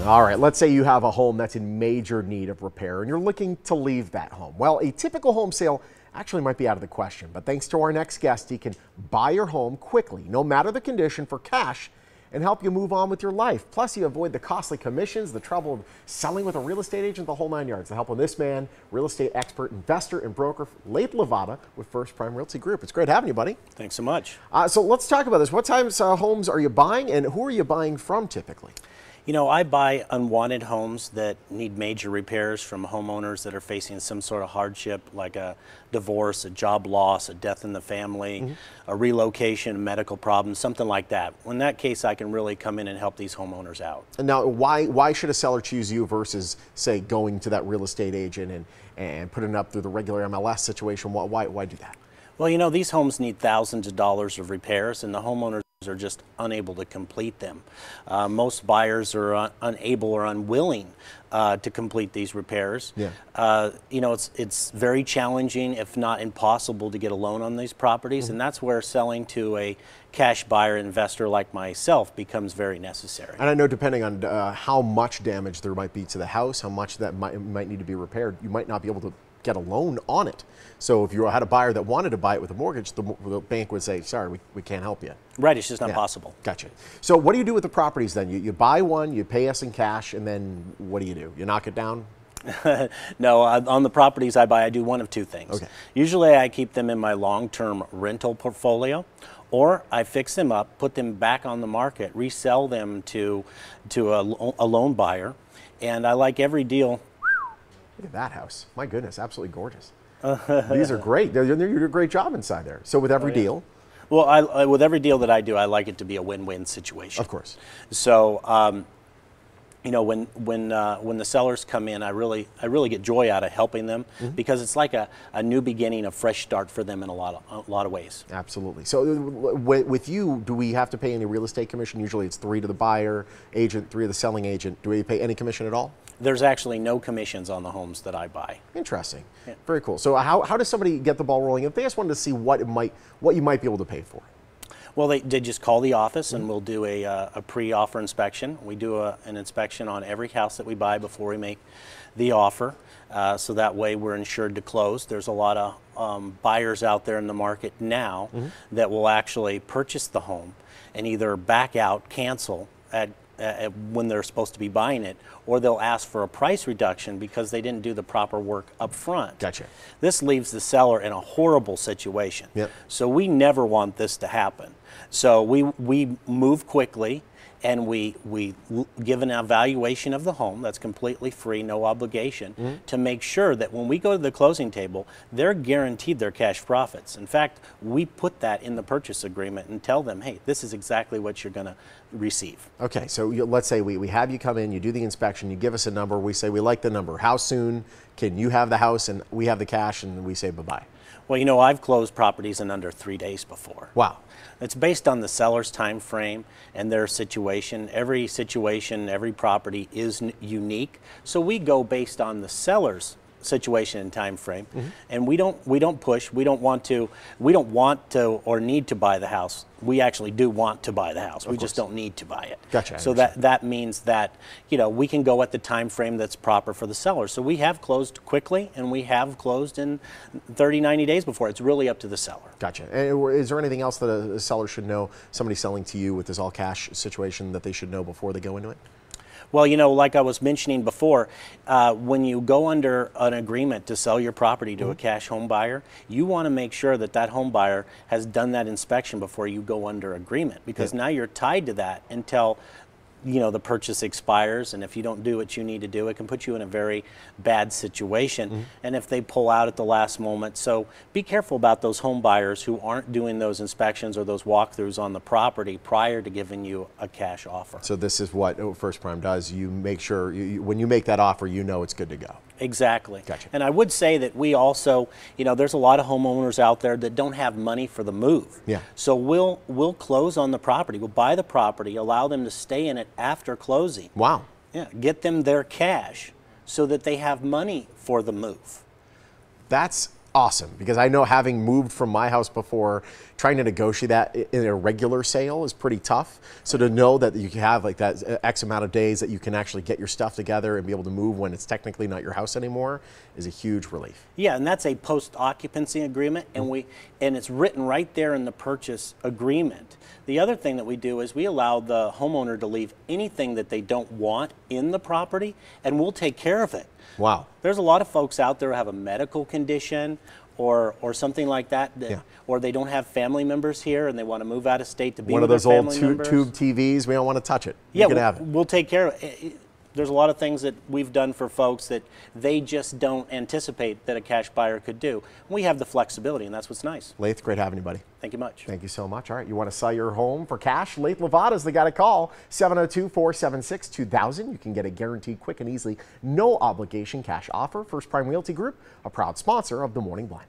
All right, let's say you have a home that's in major need of repair and you're looking to leave that home. Well, a typical home sale actually might be out of the question, but thanks to our next guest, he can buy your home quickly, no matter the condition, for cash and help you move on with your life. Plus, you avoid the costly commissions, the trouble of selling with a real estate agent, the whole 9 yards. To help on this man, real estate expert, investor, and broker, Lathe Lavada with First Prime Realty Group. It's great having you, buddy. Thanks so much. So let's talk about this. What types of homes are you buying, and who are you buying from typically? You know, I buy unwanted homes that need major repairs from homeowners that are facing some sort of hardship, like a divorce, a job loss, a death in the family, a relocation, a medical problem, something like that. In that case, I can really come in and help these homeowners out. And now, why should a seller choose you versus, say, going to that real estate agent and putting it up through the regular MLS situation? Why do that? Well, you know, these homes need thousands of dollars of repairs, and the homeowners are just unable to complete them. Most buyers are unable or unwilling to complete these repairs. Yeah. You know, it's very challenging, if not impossible, to get a loan on these properties, and that's where selling to a cash buyer investor like myself becomes very necessary. And I know, depending on how much damage there might be to the house, how much that might need to be repaired, you might not be able to get a loan on it. So if you had a buyer that wanted to buy it with a mortgage, the bank would say, sorry, we can't help you. Right, it's just not possible. Gotcha. So what do you do with the properties then? You buy one, you pay us in cash, and then what do? You knock it down? No, on the properties I buy, I do one of two things. Okay. Usually I keep them in my long-term rental portfolio, or I fix them up, put them back on the market, resell them to a loan buyer, and I like every deal. Look at that house. My goodness, absolutely gorgeous. These are great. You do a great job inside there. So with every deal? Well, with every deal that I do, I like it to be a win-win situation. Of course. So, you know, when the sellers come in, I really get joy out of helping them, because it's like a new beginning, a fresh start for them in a lot of ways. Absolutely. So with you, do we have to pay any real estate commission? Usually it's 3 to the buyer agent, 3 to the selling agent. Do we pay any commission at all? There's actually no commissions on the homes that I buy. Interesting. Yeah. Very cool. So how does somebody get the ball rolling if they just wanted to see what you might be able to pay for? Well, they just call the office, and we'll do a pre-offer inspection. We do an inspection on every house that we buy before we make the offer, so that way we're insured to close. There's a lot of buyers out there in the market now that will actually purchase the home and either back out, cancel when they're supposed to be buying it, or they'll ask for a price reduction because they didn't do the proper work up front. Gotcha. This leaves the seller in a horrible situation. Yep. So we never want this to happen. So we move quickly, and we give an evaluation of the home that's completely free, no obligation, to make sure that when we go to the closing table, they're guaranteed their cash profits. In fact, we put that in the purchase agreement and tell them, hey, this is exactly what you're going to receive. Okay, so let's say we have you come in, you do the inspection, you give us a number, we say we like the number. How soon can you have the house and we have the cash, and we say bye-bye? Well, you know, I've closed properties in under 3 days before. Wow. It's based on the seller's time frame and their situation. Every situation, every property is unique. So we go based on the seller's situation and time frame, and we don't push. We don't want to or need to buy the house. We actually do want to buy the house. We just don't need to buy it. Gotcha. So that means that, you know, we can go at the time frame that's proper for the seller. So we have closed quickly, and we have closed in 30, 90 days before. It's really up to the seller. Gotcha. And is there anything else that a seller should know, somebody selling to you with this all cash situation, that they should know before they go into it? Well, you know, like I was mentioning before, when you go under an agreement to sell your property to a cash home buyer, you want to make sure that that home buyer has done that inspection before you go under agreement, because now you're tied to that until, you know, the purchase expires, and if you don't do what you need to do, it can put you in a very bad situation. And if they pull out at the last moment, so be careful about those home buyers who aren't doing those inspections or those walkthroughs on the property prior to giving you a cash offer. So this is what First Prime does. You make sure when you make that offer, you know it's good to go. Exactly. Gotcha. And I would say that we also, you know, there's a lot of homeowners out there that don't have money for the move. Yeah. So we'll close on the property. We'll buy the property, allow them to stay in it after closing. Wow. Yeah. Get them their cash so that they have money for the move. That's awesome, because I know, having moved from my house before, trying to negotiate that in a regular sale is pretty tough. So to know that you can have like that X amount of days that you can actually get your stuff together and be able to move when it's technically not your house anymore is a huge relief. Yeah, and that's a post-occupancy agreement, and it's written right there in the purchase agreement. The other thing that we do is we allow the homeowner to leave anything that they don't want in the property, and we'll take care of it. Wow. There's a lot of folks out there who have a medical condition or something like that, or they don't have family members here and they want to move out of state to be one with of those their old family members. tube TVs. We don't want to touch it. Yeah, you can have it. We'll take care of it. There's a lot of things that we've done for folks that they just don't anticipate that a cash buyer could do. We have the flexibility, and that's what's nice. Lathe, great having you, buddy. Thank you much. Thank you so much. All right, you want to sell your home for cash? Lathe Lavada is the guy to call. 702-476-2000. You can get a guaranteed, quick and easy, no obligation cash offer. First Prime Realty Group, a proud sponsor of the Morning Blind.